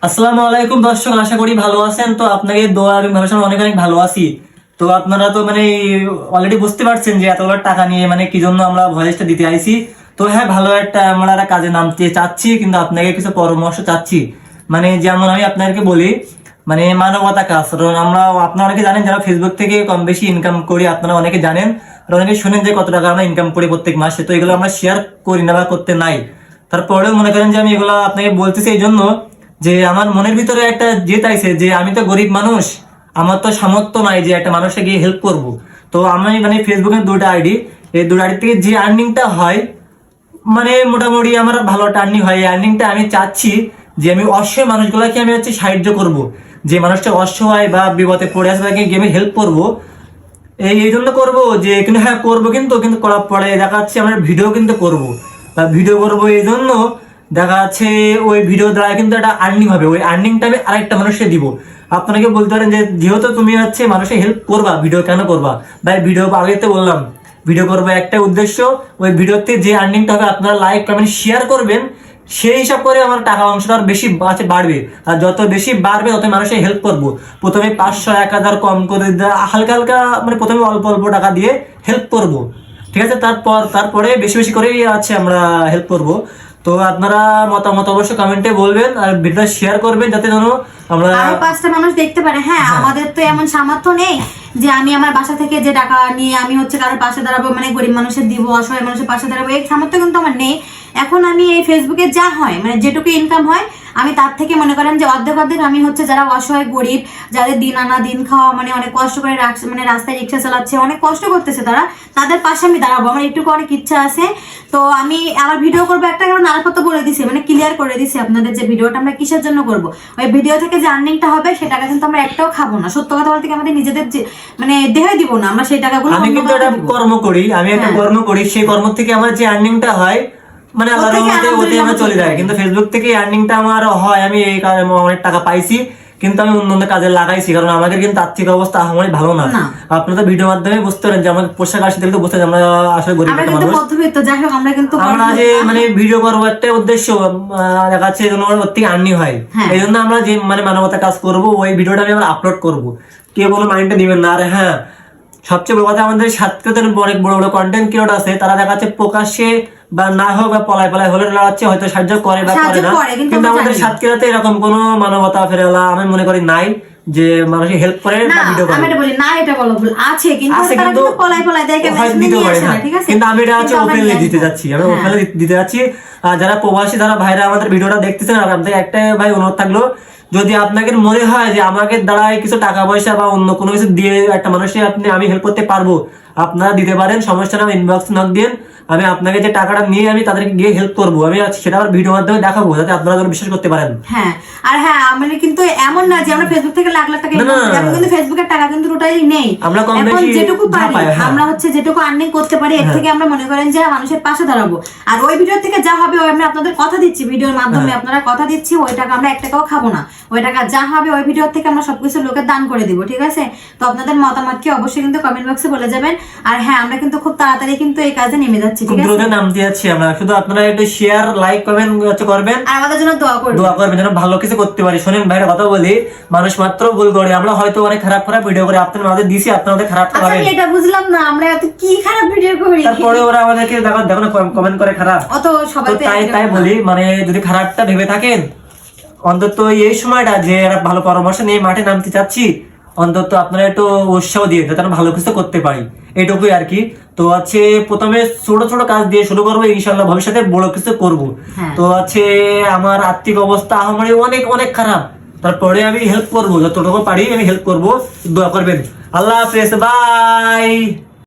আসসালামু আলাইকুম দর্শক, আশা করি ভালো আছেন। তো আপনাকে দোয়া আমি ভালো অনেক অনেক ভালো আছি। তো আপনারা তো অলরেডি বুঝতে পারছেন যে এতগুলো টাকা নিয়ে কি জন্য আমরা ভয়েসটা দিতে আইছি। তো হ্যাঁ, ভালো একটা আমরা একটা কাজে নামতে চাচ্ছি, কিন্তু আপনাকে কিছু পরামর্শ চাচ্ছি। যেমন আমি আপনাদেরকে বলি, মানবতা কাজ। কারণ আপনারা অনেকে জানেন, যারা ফেসবুক থেকে কম বেশি ইনকাম করি, আপনারা অনেকে জানেন আর অনেকে শুনেন যে কত টাকা আমরা ইনকাম করি প্রত্যেক মাসে। তো এগুলো আমরা শেয়ার করি না বা করতে নাই। তারপরেও মনে করেন যে আমি এগুলো আপনাকে বলতেছি এই জন্য যে আমার মনের ভিতরে একটা জেদ আইছে যে আমি তো গরিব মানুষ, আমার তো সামর্থ্য নাই যে একটা মানুষকে গিয়ে হেল্প করব। তো আমি ফেসবুকের দুটো আইডি, এই দুটো আইডি থেকে যে আর্নিংটা হয়, মোটামুটি আমার ভালো একটা আর্নিং হয়। এই আর্নিংটা আমি চাচ্ছি যে আমি অসহায় মানুষগুলোকে আমি সাহায্য করব। যে মানুষটা অসহায় বা বিপদে পড়ে আছে তাকে গিয়ে আমি হেল্প করবো। এই জন্য করবো যে, কিন্তু হ্যাঁ করবো, কিন্তু করার পরে দেখা যাচ্ছে আমরা ভিডিও কিন্তু করবো বা ভিডিও করবো এই জন্য দেখা যাচ্ছে ওই ভিডিও দ্বারা কিন্তু একটা আর্নিং হবে। ওই আর্নিংটা আমি আরেকটা মানুষকে দিব। আপনাকে বলতে পারেন যে যেহেতু তুমি মানুষের হেল্প করবা, ভিডিও কেন করবা ভাই? ভিডিও আগে তো বললাম, ভিডিও করবো একটা উদ্দেশ্য, ওই ভিডিওতে যে আর্নিংটা হবে আপনারা লাইক কমেন্ট শেয়ার করবেন, সেই হিসাব করে আমার টাকা অংশটা আর বেশি বাড়বে। আর যত বেশি বাড়বে তত মানুষের হেল্প করবো। প্রথমে 500-1000 কম করে হালকা হালকা, প্রথমে অল্প অল্প টাকা দিয়ে হেল্প করব, ঠিক আছে? তারপরে বেশি বেশি করে আমরা হেল্প করব। তো আপনারা মতামত অবশ্যই কমেন্টে বলবেন আর ভিডিওটা শেয়ার করবেন, যাতে যেন আমরা আরো 5টা মানুষ দেখতে পারে। হ্যাঁ, আমাদের তো এমন সামর্থ্য নেই যে আমি আমার বাসা থেকে যে টাকা নিয়ে আমি কারোর পাশে দাঁড়াবো, গরিব মানুষের দিব, অসহায় মানুষের পাশে দাঁড়াবো, এই সামর্থ্য কিন্তু আমার নেই। এখন আমি এই ফেসবুকে যা হয়, যেটুকু ইনকাম হয়, আমি তার থেকে মনে করেন যে অর্ধেক অর্ধেক আমি যারা অসহায় গরিব, যাদের দিন আনা দিন খাওয়া, অনেক কষ্ট করে রাস্তায় রিক্সা চালাচ্ছে, অনেক কষ্ট করতেছে তারা, তাদের পাশে আমি দাঁড়াবো। আমার একটু অনেক ইচ্ছা আছে। তো আমি আমার ভিডিও করবো একটা, কারণ আলাপা বলে দিছি, ক্লিয়ার করে দিছি আপনাদের যে ভিডিওটা আমরা কিসের জন্য করবো। ওই ভিডিও থেকে যে আর্নিংটা হবে সেই টাকা কিন্তু আমরা একটাও খাবো না। সত্য কথা বলতে আমাদের নিজেদের যে দেহে দিব না, আমরা সেই টাকাগুলো আমি কিন্তু একটা কর্ম করি, আমি একটা কর্ম করি, সেই কর্ম থেকে আমার যে আর্নিংটা হয় আল্লাহর রহমতে ওতে আমার চলে যায়। কিন্তু ফেসবুক থেকে আর্নিংটা আমার হয়, আমি এই কারণে অনেক টাকা পাইছি, কিন্তু আমি অন্য কাজে লাগাইছি। কারণ আমাদের কিন্তু আর্থিক অবস্থা আমার ভালো না। আপনারা তো ভিডিওর মাধ্যমে বুঝতে পারেন যে আমাদের পোশাক আসি দেখলে তো বুঝতে পারেন আমরা আসলে গরিব একটা মানুষ। আমরা যে ভিডিও করবো একটা উদ্দেশ্য দেখা যাচ্ছে ওর থেকে আর্নিং হয়, এই জন্য আমরা যে মানবতা কাজ করবো, ওই ভিডিওটা আমি আমরা আপলোড করবো। কেউ কোনো মাইন্ডটা দিবেন না। আর হ্যাঁ, সবচেয়ে বড় কথা, আমাদের সাথে অনেক বড় বড় কন্টেন্ট ক্রিয়েটর আছে, তারা দেখা যাচ্ছে প্রকাশ্যে বা না হোক বা পলায় হলে হচ্ছে হয়তো সাহায্য করে বা করে না, কিন্তু আমাদের সাতক্ষীরাতে এরকম কোনো মানবতা ফেরালা আমি মনে করি নাই যে মানুষের হেল্প করে না ভিডিও করে। আমি এটা বলি না, এটা বলা ভুল আছে, কিন্তু তারা কিন্তু পলায় দেখে দিতে পারে না। কিন্তু আমি এটা ওপেনলি দিতে যাচ্ছি, আমি ওপেনলি দিতে যাচ্ছি। যারা প্রবাসী, যারা ভাইরা আমাদের ভিডিওটা দেখতেছেন, আপনাদের একটাই ভাই অনুরোধ থাকলো, যদি আপনাকে মনে হয় যে আমাকে দ্বারাই কিছু টাকা পয়সা বা অন্য কোনো কিছু দিয়ে একটা মানুষের আমি হেল্প করতে পারবো, আপনারা দিতে পারেন, সমস্যা না। ইনবক্স নক দিন, আমি আপনাকে যে টাকাটা নিয়ে আমি তাদেরকে গিয়ে হেল্প করবো। আমি সেটা আমার ভিডিওর মাধ্যমে দেখাবো, যাতে আপনারা বিশ্বাস করতে পারেন। হ্যাঁ, আর হ্যাঁ, কিন্তু এমন না যে আমরা ফেসবুক থেকে লাখ লাখ টাকা ইনকাম করি। আমরা কিন্তু ফেসবুকের টাকা কিন্তু টোটালি নেই। আমরা কম বেশি যেটুকু পারি, আমরা যেটুকু আর্নিং করতে পারি, এর থেকে আমরা মনে করেন যে মানুষের পাশে দাঁড়াবো। আর ওই ভিডিও থেকে যা হবে, ওই আমরা আপনাদের কথা দিচ্ছি, ভিডিওর মাধ্যমে আপনারা কথা দিচ্ছি, ওই টাকা আমরা 1 টাকাও খাবো না। ওই টাকা যা হবে ওই ভিডিও থেকে আমরা সবকিছু লোকের দান করে দিব, ঠিক আছে? তো আপনাদের মতামতকে অবশ্যই কিন্তু কমেন্ট বক্সে বলে যাবেন। আর হ্যাঁ, আমরা কিন্তু খুব তাড়াতাড়ি কিন্তু এই কাজে নেমে যাচ্ছি, ঠিক আছে? নাম দিয়েছি আমরা, শুধু আপনারা একটু শেয়ার লাইক কমেন্ট করবেন আর আমাদের জন্য দোয়া করবেন যেন ভালো কিছু করতে পারি। শোনেন ভাইরা, কথা বলি, মানুষ মাত্র ভুল করে। আমরা হয়তো অনেক খারাপ খারাপ ভিডিও করে আপনাদের মাঝে দিছি, আপনাদের খারাপ করে। আমি এটা বুঝলাম না, আমরা এত কি খারাপ ভিডিও করি, তারপরে ওরা আমাদেরকে দেখো না কমেন্ট করে খারাপ। অত সবাই তাই বলি, যদি খারাপটা ভেবে থাকেন, অন্তত এই সময়টা যে ভালো পরামর্শ নিয়ে মাঠে নামতে চাচ্ছি, অন্তত আপনারা একটু উৎসাহ দিয়ে যাতে আমরা ভালো কিছু করতে পারি, এইটুকুই আর কি। তো প্রথমে ছোট ছোট কাজ দিয়ে শুরু করবো, ইনশাল্লাহ ভবিষ্যতে বড় কিছু করবো। তো আমার আর্থিক অবস্থা আমার অনেক অনেক খারাপ, তারপরে আমি হেল্প করবো, যতটুকু পারি আমি হেল্প করবো। দোয়া করবেন। আল্লাহ হাফেজ, বাই।